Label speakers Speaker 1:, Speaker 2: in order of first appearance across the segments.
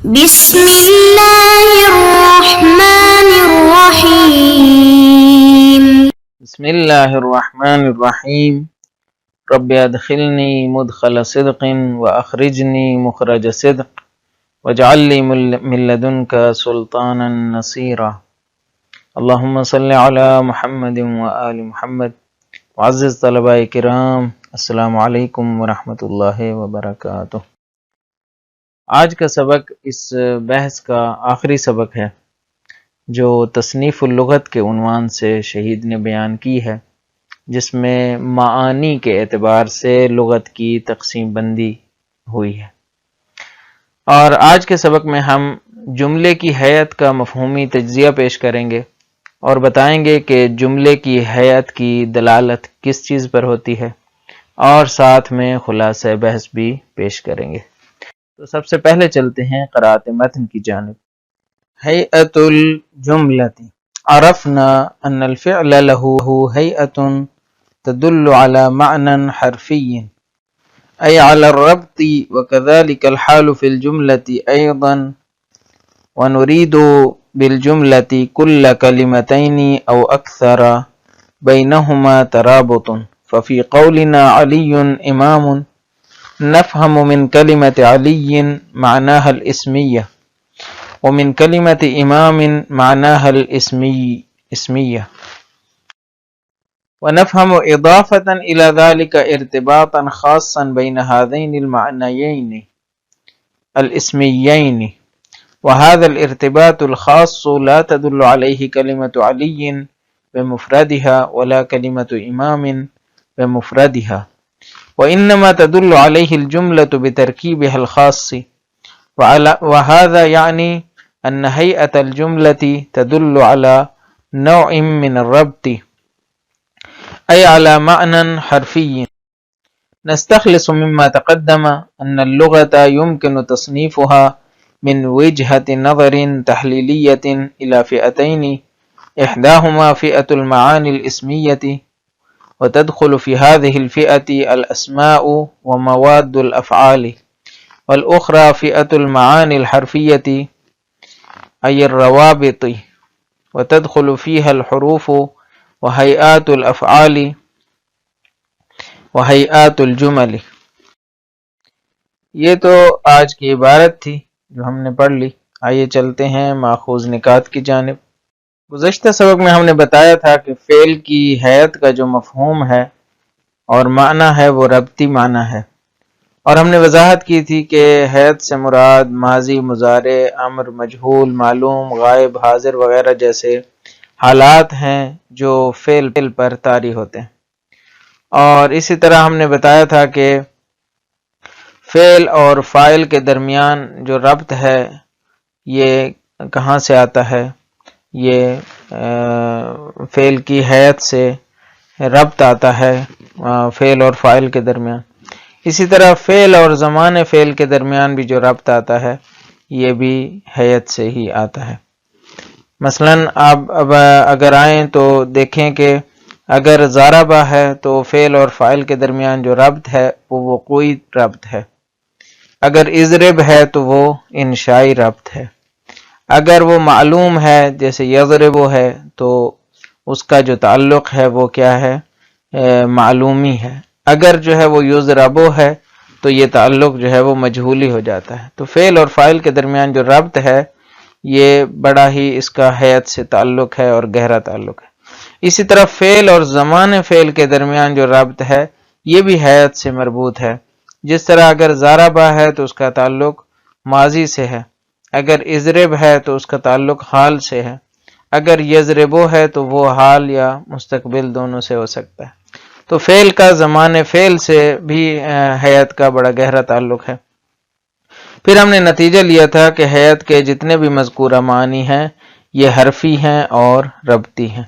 Speaker 1: بسم الله الرحمن الرحيم.
Speaker 2: بسم الله الرحمن الرحيم. رب ادخلني مدخل صدق واخرجني مخرج صدق واجعل لي من لدنك سلطانا نصيرا. اللهم صل على محمد وآل محمد. معزز طلباء کرام، السلام علیکم ورحمۃ اللہ وبرکاتہ۔ آج کا سبق اس بحث کا آخری سبق ہے جو تصنیف اللغت کے عنوان سے شہید نے بیان کی ہے، جس میں معانی کے اعتبار سے لغت کی تقسیم بندی ہوئی ہے۔ اور آج کے سبق میں ہم جملے کی ہیئت کا مفہومی تجزیہ پیش کریں گے اور بتائیں گے کہ جملے کی ہیئت کی دلالت کس چیز پر ہوتی ہے، اور ساتھ میں خلاصہ بحث بھی پیش کریں گے۔ تو سب سے پہلے چلتے ہیں قراءت متن کی جانب۔ ہیئت الجملۃ، عرفنا ان الفعل له ہیئت تدل على معنى حرفی أي على الربط، وكذلك الحال في الجملة أيضا، ونريد بالجملة كل كلمتين أو أكثر بينهما ترابط، ففي قولنا علي إمام نفهم من كلمة علي معناها الاسمية، ومن كلمة إمام معناها الاسمية، ونفهم إضافة إلى ذلك ارتباطا خاصا بين هذين المعنيين الاسميين، وهذا الارتباط الخاص لا تدل عليه كلمة علي بمفردها ولا كلمة إمام بمفردها، وإنما تدل عليه الجملة بتركيبها الخاص، وهذا يعني أن هيئة الجملة تدل على نوع من الربط أي على معنى حرفي. نستخلص مما تقدم أن اللغة يمكن تصنيفها من وجهة نظر تحليلية إلى فئتين، إحداهما فئة المعاني الاسمية، وتدخل في هذه الفئة الأسماء ومواد الأفعال، والأخرى فئة المعاني الحرفية أي الروابط، وتدخل فيها الحروف وهيئات الأفعال وهيئات الجمل۔ یہ تو آج کی عبارت تھی جو ہم نے پڑھ لی۔ آئیے چلتے ہیں ماخوذ نکات کی جانب۔ گزشتہ سبق میں ہم نے بتایا تھا کہ فعل کی ہیئت کا جو مفہوم ہے اور معنی ہے وہ ربطی معنی ہے، اور ہم نے وضاحت کی تھی کہ ہیئت سے مراد ماضی، مضارع، امر، مجہول، معلوم، غائب، حاضر وغیرہ جیسے حالات ہیں جو فعل پر طاری ہوتے ہیں۔ اور اسی طرح ہم نے بتایا تھا کہ فعل اور فاعل کے درمیان جو ربط ہے یہ کہاں سے آتا ہے؟ یہ فعل کی ہیئت سے ربط آتا ہے فعل اور فاعل کے درمیان۔ اسی طرح فعل اور زمان فعل کے درمیان بھی جو ربط آتا ہے یہ بھی ہیئت سے ہی آتا ہے۔ مثلا آپ اب اگر آئیں تو دیکھیں کہ اگر ضربہ ہے تو فعل اور فاعل کے درمیان جو ربط ہے وہ وقوعی ربط ہے، اگر اضرب ہے تو وہ انشائی ربط ہے، اگر وہ معلوم ہے جیسے یضرب ہے تو اس کا جو تعلق ہے وہ کیا ہے؟ معلومی ہے۔ اگر جو ہے وہ یضربو ہے تو یہ تعلق جو ہے وہ مجہولی ہو جاتا ہے۔ تو فعل اور فاعل کے درمیان جو ربط ہے یہ بڑا ہی اس کا ہیئت سے تعلق ہے اور گہرا تعلق ہے۔ اسی طرح فعل اور زمان فعل کے درمیان جو ربط ہے یہ بھی ہیئت سے مربوط ہے۔ جس طرح اگر ضربہ ہے تو اس کا تعلق ماضی سے ہے، اگر اضرب ہے تو اس کا تعلق حال سے ہے، اگر یضربو ہے تو وہ حال یا مستقبل دونوں سے ہو سکتا ہے۔ تو فعل کا زمان فعل سے بھی ہیئت کا بڑا گہرا تعلق ہے۔ پھر ہم نے نتیجہ لیا تھا کہ ہیئت کے جتنے بھی مذکورہ معنی ہیں یہ حرفی ہیں اور ربطی ہیں۔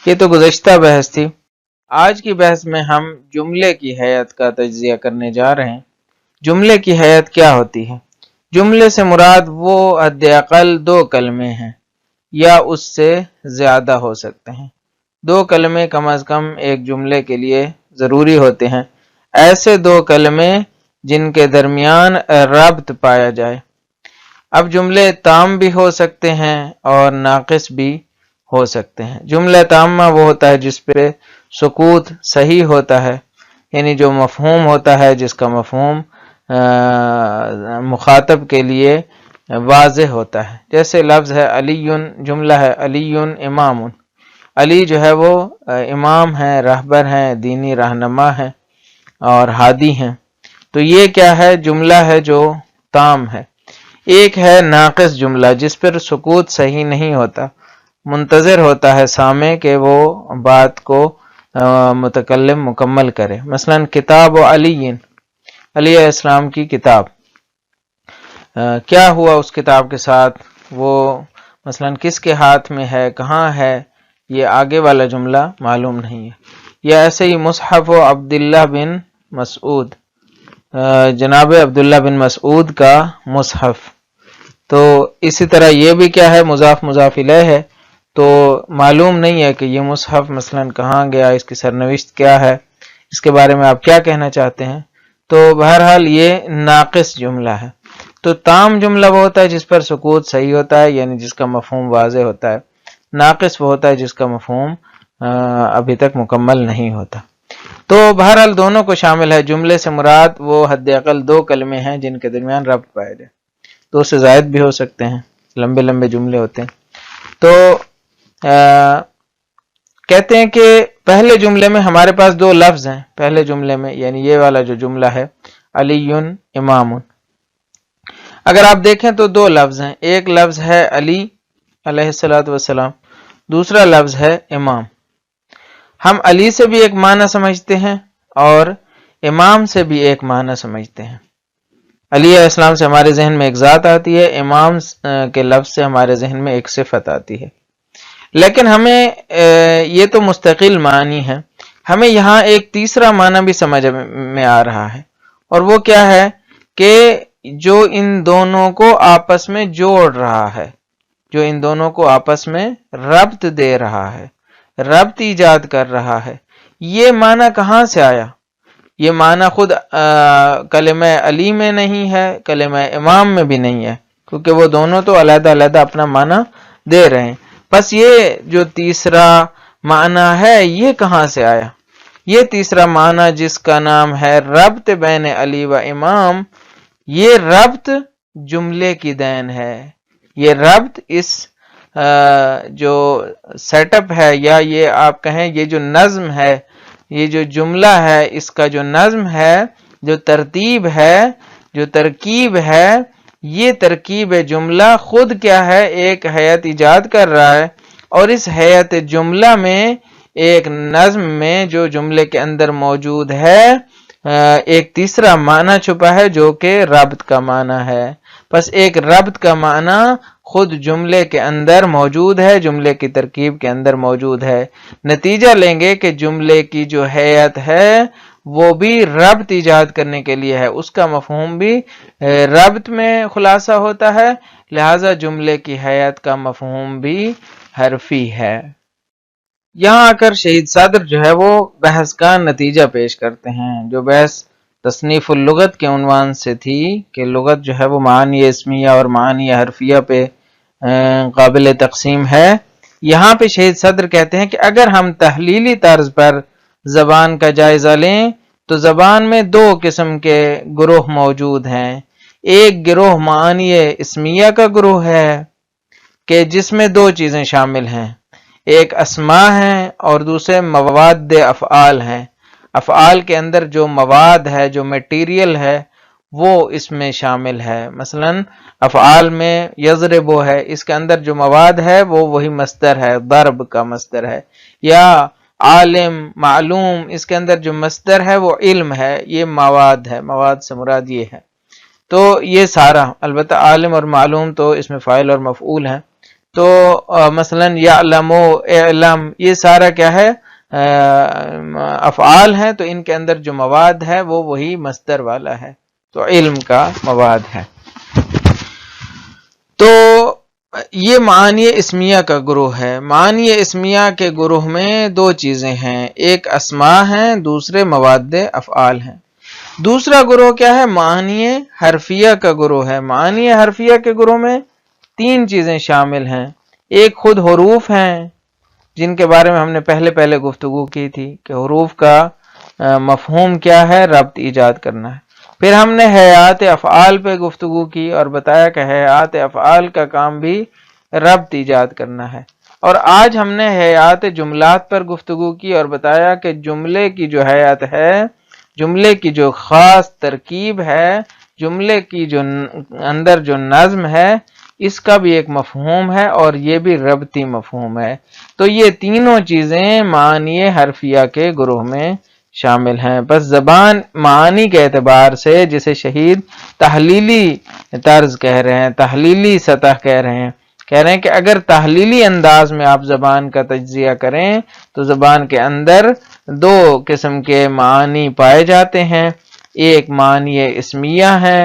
Speaker 2: یہ تو گزشتہ بحث تھی۔ آج کی بحث میں ہم جملے کی ہیئت کا تجزیہ کرنے جا رہے ہیں۔ جملے کی ہیئت کیا ہوتی ہے؟ جملے سے مراد وہ حد اقل 2 کلمے ہیں یا اس سے زیادہ ہو سکتے ہیں۔ 2 کلمے کم از کم ایک جملے کے لیے ضروری ہوتے ہیں، ایسے 2 کلمے جن کے درمیان ربط پایا جائے۔ اب جملے تام بھی ہو سکتے ہیں اور ناقص بھی ہو سکتے ہیں۔ جملہ تامہ وہ ہوتا ہے جس پہ سکوت صحیح ہوتا ہے، یعنی جو مفہوم ہوتا ہے، جس کا مفہوم مخاطب کے لیے واضح ہوتا ہے۔ جیسے لفظ ہے علی، جملہ ہے علی امام۔ علی جو ہے وہ امام ہے، رہبر ہیں، دینی رہنما ہیں اور ہادی ہیں۔ تو یہ کیا ہے؟ جملہ ہے جو تام ہے۔ ایک ہے ناقص جملہ جس پر سکوت صحیح نہیں ہوتا، منتظر ہوتا ہے سامع کہ وہ بات کو متکلم مکمل کرے۔ مثلا کتاب و علی، علی علیہ السلام کی کتاب، کیا ہوا اس کتاب کے ساتھ؟ وہ مثلا کس کے ہاتھ میں ہے، کہاں ہے، یہ آگے والا جملہ معلوم نہیں ہے۔ یا ایسے ہی مصحف و عبداللہ بن مسعود، جناب عبداللہ بن مسعود کا مصحف، تو اسی طرح یہ بھی کیا ہے؟ مضاف مضاف الیہ ہے، تو معلوم نہیں ہے کہ یہ مصحف مثلا کہاں گیا، اس کی سرنوشت کیا ہے، اس کے بارے میں آپ کیا کہنا چاہتے ہیں۔ تو بہرحال یہ ناقص جملہ ہے۔ تو تام جملہ وہ ہوتا ہے جس پر سکوت صحیح ہوتا ہے، یعنی جس کا مفہوم واضح ہوتا ہے۔ ناقص وہ ہوتا ہے جس کا مفہوم ابھی تک مکمل نہیں ہوتا۔ تو بہرحال دونوں کو شامل ہے۔ جملے سے مراد وہ حد اقل 2 کلمے ہیں جن کے درمیان ربط پایا جائے، 2 سے زائد بھی ہو سکتے ہیں، لمبے لمبے جملے ہوتے ہیں۔ تو کہتے ہیں کہ پہلے جملے میں ہمارے پاس 2 لفظ ہیں، پہلے جملے میں یعنی یہ والا جو جملہ ہے علی امام، اگر آپ دیکھیں تو 2 لفظ ہیں، ایک لفظ ہے علی علیہ السلام، دوسرا لفظ ہے امام۔ ہم علی سے بھی ایک معنی سمجھتے ہیں اور امام سے بھی ایک معنی سمجھتے ہیں۔ علی علیہ السلام سے ہمارے ذہن میں ایک ذات آتی ہے، امام کے لفظ سے ہمارے ذہن میں ایک صفت آتی ہے، لیکن ہمیں یہ تو مستقل معنی ہے، ہمیں یہاں ایک تیسرا معنی بھی سمجھ میں آ رہا ہے، اور وہ کیا ہے کہ جو ان دونوں کو آپس میں جوڑ رہا ہے، جو ان دونوں کو آپس میں ربط دے رہا ہے، ربط ایجاد کر رہا ہے۔ یہ معنی کہاں سے آیا؟ یہ معنی خود کلمہ علی میں نہیں ہے، کلمہ امام میں بھی نہیں ہے، کیونکہ وہ دونوں تو علیحدہ علیحدہ اپنا معنی دے رہے ہیں۔ بس یہ جو تیسرا معنی ہے یہ کہاں سے آیا؟ یہ تیسرا معنی جس کا نام ہے ربط بین علی و امام، یہ ربط جملے کی دین ہے۔ یہ ربط اس جو سیٹ اپ ہے، یا یہ آپ کہیں یہ جو نظم ہے، یہ جو جملہ ہے، اس کا جو نظم ہے، جو ترتیب ہے، جو ترکیب ہے، یہ ترکیب جملہ خود کیا ہے؟ ایک ہیئت ایجاد کر رہا ہے، اور اس ہیئت جملہ میں ایک نظم میں جو جملے کے اندر موجود ہے ایک تیسرا معنی چھپا ہے جو کہ ربط کا معنی ہے۔ بس ایک ربط کا معنی خود جملے کے اندر موجود ہے، جملے کی ترکیب کے اندر موجود ہے۔ نتیجہ لیں گے کہ جملے کی جو ہیئت ہے وہ بھی ربط ایجاد کرنے کے لیے ہے، اس کا مفہوم بھی ربط میں خلاصہ ہوتا ہے، لہذا جملے کی ہیئت کا مفہوم بھی حرفی ہے۔ یہاں آ کر شہید صدر جو ہے وہ بحث کا نتیجہ پیش کرتے ہیں، جو بحث تصنیف اللغت کے عنوان سے تھی کہ لغت جو ہے وہ معانی اسمیہ اور معانی حرفیہ پہ قابل تقسیم ہے۔ یہاں پہ شہید صدر کہتے ہیں کہ اگر ہم تحلیلی طرز پر زبان کا جائزہ لیں تو زبان میں 2 قسم کے گروہ موجود ہیں۔ ایک گروہ معانی اسمیہ کا گروہ ہے کہ جس میں 2 چیزیں شامل ہیں، ایک اسماء ہیں اور دوسرے مواد افعال ہیں۔ افعال کے اندر جو مواد ہے، جو میٹیریل ہے، وہ اس میں شامل ہے۔ مثلا افعال میں یضرب ہے، اس کے اندر جو مواد ہے وہ وہی مصدر ہے، ضرب کا مصدر ہے۔ یا عالم معلوم، اس کے اندر جو مصدر ہے وہ علم ہے، یہ مواد ہے، مواد سے مراد یہ ہے۔ تو یہ سارا، البتہ عالم اور معلوم تو اس میں فاعل اور مفعول ہے۔ تو مثلا یعلم، اعلم، یہ سارا کیا ہے؟ افعال ہیں، تو ان کے اندر جو مواد ہے وہ وہی مصدر والا ہے، تو علم کا مواد ہے۔ تو یہ معانی اسمیہ کا گروہ ہے۔ معانی اسمیہ کے گروہ میں 2 چیزیں ہیں، ایک اسماء ہیں، دوسرے مواد افعال ہیں۔ دوسرا گروہ کیا ہے؟ معانی حرفیہ کا گروہ ہے۔ معانی حرفیہ کے گروہ میں 3 چیزیں شامل ہیں۔ ایک خود حروف ہیں جن کے بارے میں ہم نے پہلے گفتگو کی تھی کہ حروف کا مفہوم کیا ہے، ربط ایجاد کرنا ہے۔ پھر ہم نے ہیئات افعال پہ گفتگو کی اور بتایا کہ ہیئات افعال کا کام بھی ربط ایجاد کرنا ہے۔ اور آج ہم نے ہیئات جملات پر گفتگو کی اور بتایا کہ جملے کی جو ہیئت ہے، جملے کی جو خاص ترکیب ہے، جملے کی جو اندر جو نظم ہے، اس کا بھی ایک مفہوم ہے اور یہ بھی ربطی مفہوم ہے۔ تو یہ تینوں چیزیں معانی حرفیہ کے گروہ میں شامل ہیں۔ بس زبان معانی کے اعتبار سے جسے شہید تحلیلی طرز کہہ رہے ہیں، تحلیلی سطح کہہ رہے ہیں کہ اگر تحلیلی انداز میں آپ زبان کا تجزیہ کریں تو زبان کے اندر 2 قسم کے معانی پائے جاتے ہیں، ایک معنی اسمیہ ہے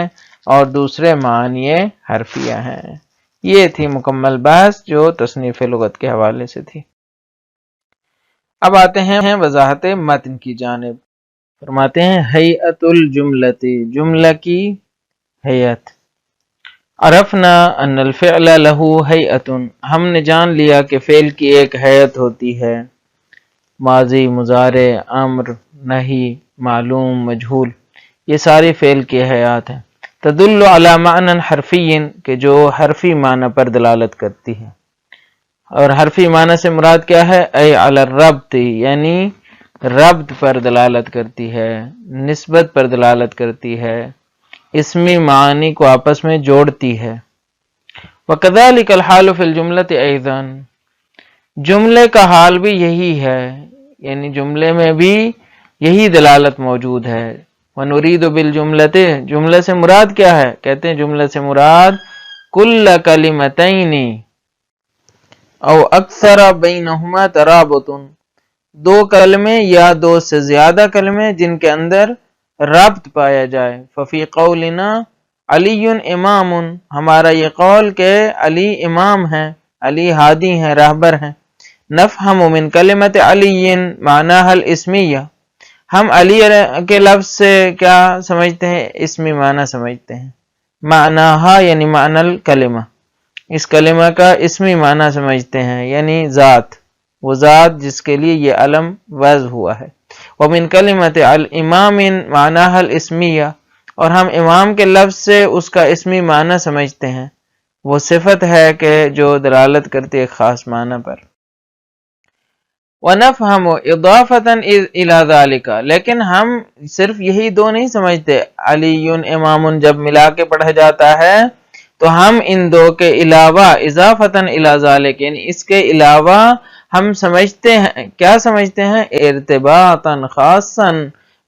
Speaker 2: اور دوسرے معنی حرفیہ ہیں۔ یہ تھی مکمل بحث جو تصنیف لغت کے حوالے سے تھی۔ اب آتے ہیں وضاحت متن کی جانب۔ فرماتے ہیں ہیئت الجملۃ، جملہ کی ہیئت۔ عرفنا ان الفعل له ہیئت، ہم نے جان لیا کہ فعل کی ایک ہیئت ہوتی ہے، ماضی، مضارع، امر، نہی، معلوم، مجہول، یہ ساری فعل کی حیات ہیں۔ تدل علی معنی حرفی، کہ جو حرفی معنی پر دلالت کرتی ہے۔ اور حرفی معنی سے مراد کیا ہے؟ اے علی الربط، یعنی ربط پر دلالت کرتی ہے، نسبت پر دلالت کرتی ہے، اسمی معانی کو آپس میں جوڑتی ہے۔ وَكَذَلِكَ الْحَالُ فِي الْجُمْلَةِ أَيْضًا، جملے کا حال بھی یہی ہے، یعنی جملے میں بھی یہی دلالت موجود ہے۔ وَنُرِيدُ بِالْجُمْلَةِ، جملے سے مراد کیا ہے؟ کہتے ہیں جملے سے مراد كُلَّ كَلِمَتَيْنِ او اکثر بینہما ترابط، 2 کلمے یا 2 سے زیادہ کلمے جن کے اندر ربط پایا جائے۔ ففی قولنا علی امام، ہمارا یہ قول کہ علی امام ہیں، علی ہادی ہیں، راہبر ہیں۔ نفہم من کلمت علی معناها الاسمیہ، ہم علی کے لفظ سے کیا سمجھتے ہیں؟ اسمی معنی سمجھتے ہیں۔ معناها یعنی معنی الکلمہ، اس کلمہ کا اسمی معنی سمجھتے ہیں، یعنی ذات، وہ ذات جس کے لیے یہ علم وضع ہوا ہے۔ ومن کلمت الامام معناها الاسمیہ، اور ہم امام کے لفظ سے اس کا اسمی معنی سمجھتے ہیں، وہ صفت ہے کہ جو دلالت کرتی ہے خاص معنی پر۔ وَنَفْهَمُ إِضَافَةً إِلَى ذَلِكَ، لیکن ہم صرف یہی 2 نہیں سمجھتے، علی امام جب ملا کے پڑھا جاتا ہے تو ہم ان 2 کے علاوہ اضافةً إلى ذلك، یعنی اس کے علاوہ ہم سمجھتے ہیں، کیا سمجھتے ہیں؟ ارتباطا خاصا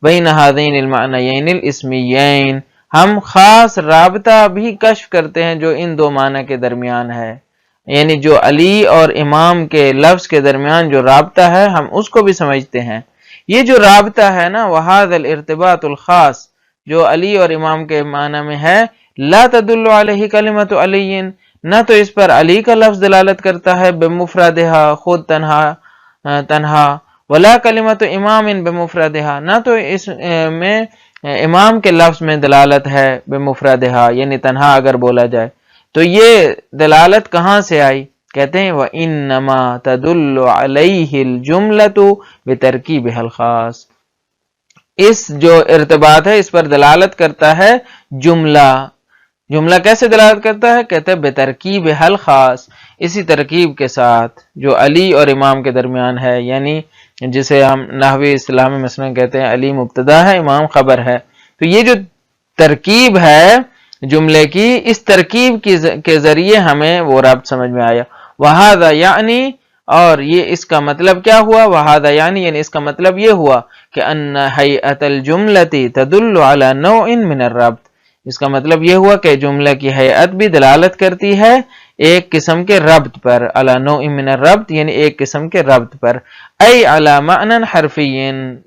Speaker 2: بین هذین المعنیین الاسمیین، ہم خاص رابطہ بھی کشف کرتے ہیں جو ان 2 معنی کے درمیان ہے، یعنی جو علی اور امام کے لفظ کے درمیان جو رابطہ ہے ہم اس کو بھی سمجھتے ہیں۔ یہ جو رابطہ ہے نا، وَهَذَا الْإِرْتِبَاطُ الْخَاص، جو علی اور امام کے معنی میں ہے، لا تدل علیہ کلمۃ علی، نہ تو اس پر علی کا لفظ دلالت کرتا ہے بمفردہا، خود تنہا، ولا کلمۃ امام بمفردہا، نہ تو اس میں امام کے لفظ میں دلالت ہے بمفردہا، یعنی تنہا اگر بولا جائے تو یہ دلالت کہاں سے آئی؟ کہتے ہیں وَإِنَّمَا تَدُلُّ عَلَيْهِ الْجُمْلَةُ بِتَرْكِيبِهَا الْخَاص، اس جو ارتباط ہے اس پر دلالت کرتا ہے جملہ۔ جملہ کیسے دلالت کرتا ہے؟ کہتے ہیں بِتَرْكِيبِهَا الْخَاص، اسی ترکیب کے ساتھ جو علی اور امام کے درمیان ہے، یعنی جسے ہم نحوی اصطلاح میں مثلا کہتے ہیں علی مبتدا ہے، امام خبر ہے، تو یہ جو ترکیب ہے جملے کی، اس ترکیب کے ذریعے ہمیں وہ ربط سمجھ میں آیا۔ وَهَذَا یعنی، اور یہ اس کا مطلب کیا ہوا؟ وَهَذَا یعنی اس کا مطلب یہ ہوا کہ ان ہیئت الجملۃ تدل علی نوع من الربط، اس کا مطلب یہ ہوا کہ جملہ کی ہیئت بھی دلالت کرتی ہے ایک قسم کے ربط پر، علی نوع من الربط یعنی ایک قسم کے ربط پر، ای علی معنی حرفی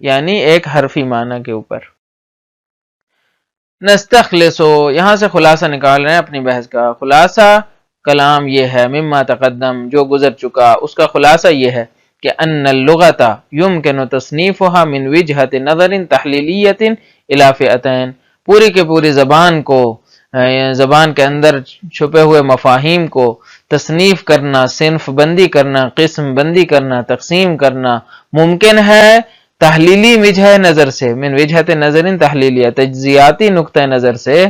Speaker 2: یعنی ایک حرفی معنی کے اوپر۔ نستخلص، یہاں سے خلاصہ نکال رہے ہیں اپنی بحث کا۔ خلاصہ کلام یہ ہے، مما تقدم، جو گزر چکا، اس کا خلاصہ یہ ہے کہ ان اللغۃ یمکن تصنیفها من وجہۃ نظر تحلیلیۃ الی فئتین، پوری کے پوری زبان کو، زبان کے اندر چھپے ہوئے مفاہیم کو تصنیف کرنا، صنف بندی کرنا، قسم بندی کرنا، تقسیم کرنا ممکن ہے تحلیلی وجہ نظر سے، من وجہت نظر تحلیلیہ، تجزیاتی نقطہ نظر سے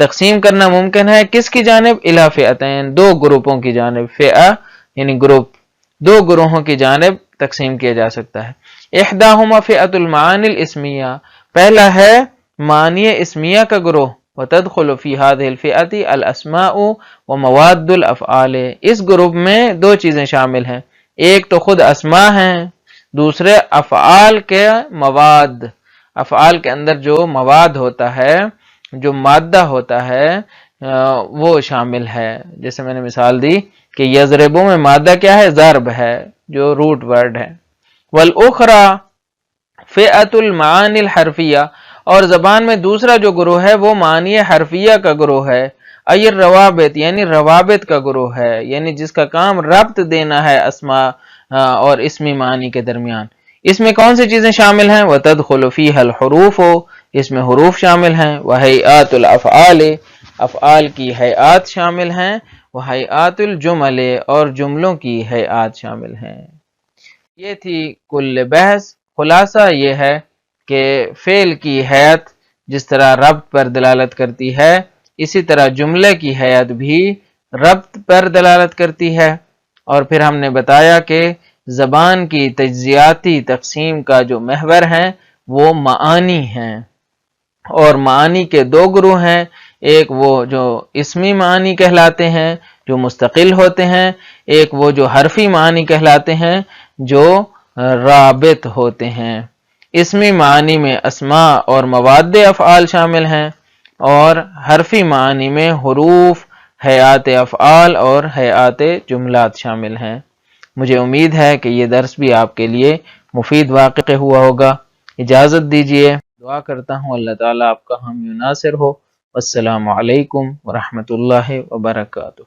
Speaker 2: تقسیم کرنا ممکن ہے کس کی جانب؟ الی فئتین، دو گروپوں کی جانب، فئہ یعنی گروپ، دو گروہوں کی جانب تقسیم کیا جا سکتا ہے۔ احداہما فئۃ المعانی الاسمیہ، پہلا ہے معنی اسمیہ کا گروہ، وتدخل فی هذه الفئۃ الاسماء ومواد الافعال، اس گروپ میں دو چیزیں شامل ہیں، ایک تو خود اسماء ہیں، دوسرے افعال کے مواد، افعال کے اندر جو مواد ہوتا ہے، جو مادہ ہوتا ہے وہ شامل ہے۔ جیسے میں نے مثال دی کہ یضربو میں مادہ کیا ہے؟ ضرب ہے، جو روٹ ورڈ ہے۔ والاخرى فئۃ المعانی الحرفیہ، اور زبان میں دوسرا جو گروہ ہے وہ معنی حرفیہ کا گروہ ہے، ای الروابط یعنی روابط کا گروہ ہے، یعنی جس کا کام ربط دینا ہے اسماء اور اسمی معنی کے درمیان۔ اس میں کون سی چیزیں شامل ہیں؟ وتدخل فیہا الحروف، اس میں حروف شامل ہیں، وہیئات الافعال، افعال کی ہیئات شامل ہیں، وہیئات الجمل، اور جملوں کی ہیئات شامل ہیں۔ یہ تھی کل بحث، خلاصہ یہ ہے کہ فعل کی ہیئت جس طرح ربط پر دلالت کرتی ہے، اسی طرح جملے کی ہیئت بھی ربط پر دلالت کرتی ہے۔ اور پھر ہم نے بتایا کہ زبان کی تجزیاتی تقسیم کا جو محور ہے وہ معانی ہیں، اور معانی کے دو گروہ ہیں، ایک وہ جو اسمی معنی کہلاتے ہیں جو مستقل ہوتے ہیں، ایک وہ جو حرفی معنی کہلاتے ہیں جو رابط ہوتے ہیں۔ اسمی معنی میں اسماء اور مواد افعال شامل ہیں، اور حرفی معنی میں حروف، ہیئات افعال اور ہیئات جملات شامل ہیں۔ مجھے امید ہے کہ یہ درس بھی آپ کے لیے مفید واقع ہوا ہوگا۔ اجازت دیجیے، دعا کرتا ہوں اللہ تعالیٰ آپ کا حامی و ناصر ہو۔ السلام علیکم ورحمۃ اللہ وبرکاتہ۔